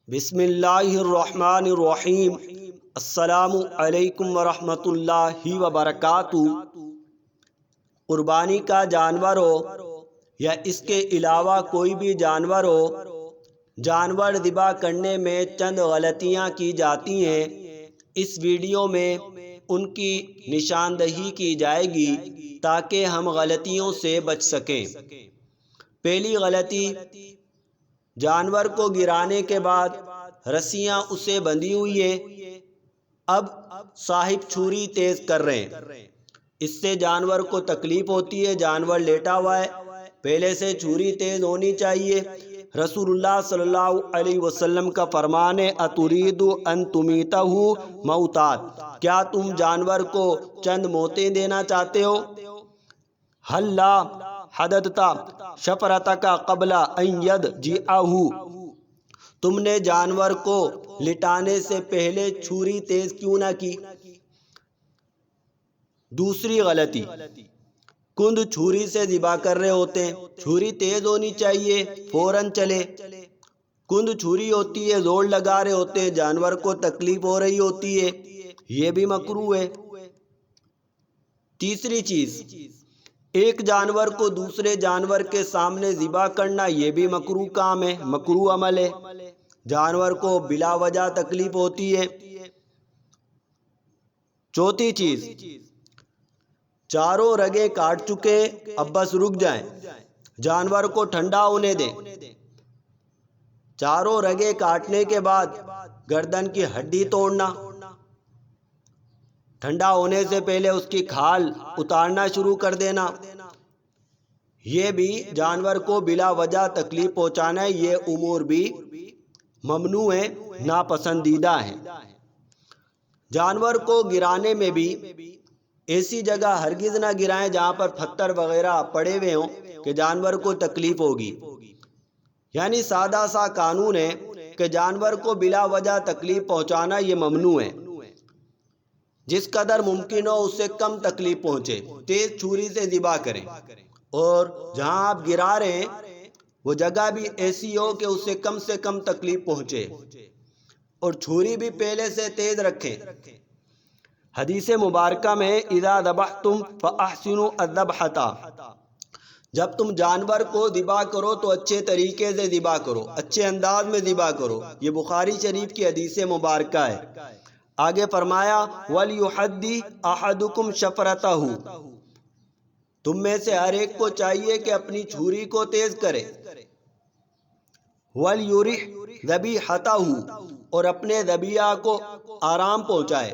بسم اللہ الرحمن الرحیم۔ السلام علیکم ورحمۃ اللہ وبرکاتہ۔ قربانی کا جانور ہو یا اس کے علاوہ کوئی بھی جانور ہو، جانور ذبح کرنے میں چند غلطیاں کی جاتی ہیں۔ اس ویڈیو میں ان کی نشاندہی کی جائے گی تاکہ ہم غلطیوں سے بچ سکیں۔ پہلی غلطی، جانور کو گرانے کے بعد رسیاں اسے بندھی ہوئی ہیں، اب صاحب چھری تیز کر رہے ہیں، اس سے جانور کو تکلیف ہوتی ہے۔ جانور لیٹا ہوا ہے، پہلے سے چھری تیز ہونی چاہیے۔ رسول اللہ صلی اللہ علیہ وسلم کا فرمان ہے، اترید ان تمیتہ موتات، کیا تم جانور کو چند موتیں دینا چاہتے ہو؟ حل لا حددت شفرتک قبل ان یضجعہ، تم نے جانور کو لٹانے سے پہلے چھری تیز کیوں نہ کی؟ دوسری غلطی، کند چھری سے ذبح کر رہے ہوتے ہیں، چھری تیز ہونی چاہیے، فوراً چلے۔ کند چھری ہوتی ہے، زور لگا رہے ہوتے ہیں، جانور کو تکلیف ہو رہی ہوتی ہے، یہ بھی مکروہ ہے۔ تیسری چیز، ایک جانور کو دوسرے جانور کے سامنے ذبح کرنا، یہ بھی مکروہ کام ہے، مکروہ عمل ہے، جانور کو بلا وجہ تکلیف ہوتی ہے۔ چوتھی چیز، چاروں رگیں کاٹ چکے، اب بس رک جائیں، جانور کو ٹھنڈا ہونے دیں۔ چاروں رگیں کاٹنے کے بعد گردن کی ہڈی توڑنا، ٹھنڈا ہونے سے پہلے اس کی کھال اتارنا شروع کر دینا، یہ بھی جانور کو بلا وجہ تکلیف پہنچانا ہے، یہ امور بھی ممنوع ہیں، ناپسندیدہ ہیں۔ جانور کو گرانے میں بھی ایسی جگہ ہرگز نہ گرائیں جہاں پر پتھر وغیرہ پڑے ہوئے ہوں کہ جانور کو تکلیف ہوگی۔ یعنی سادہ سا قانون ہے کہ جانور کو بلا وجہ تکلیف پہنچانا یہ ممنوع ہے، جس قدر ممکن ہو اس سے کم تکلیف پہنچے، تیز چھری سے ذبح کریں، اور جہاں آپ گرا رہے ہیں وہ جگہ بھی ایسی ہو کہ اس سے کم تکلیف پہنچے، اور چھری بھی پہلے سے تیز رکھیں۔ حدیث مبارکہ میں اذا ذبحتم فاحسنوا الذبحۃ، جب تم جانور کو ذبح کرو تو اچھے طریقے سے ذبح کرو، اچھے انداز میں ذبح کرو، یہ بخاری شریف کی حدیث مبارکہ ہے۔ آگے فرمایا وَلْيُحَدِّ أَحَدُكُمْ شَفْرَتَهُ، تم میں سے ہر ایک کو چاہیے کہ اپنی چھری کو تیز کرے، وَلْيُرِحْ ذَبِيحَتَهُ، اور اپنے ذبیحہ کو آرام پہنچائے۔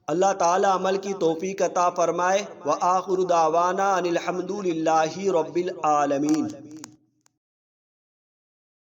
اللہ تعالی عمل کی توفیق عطا فرمائے۔ وآخر دعوانا ان الحمد للہ رب العالمین۔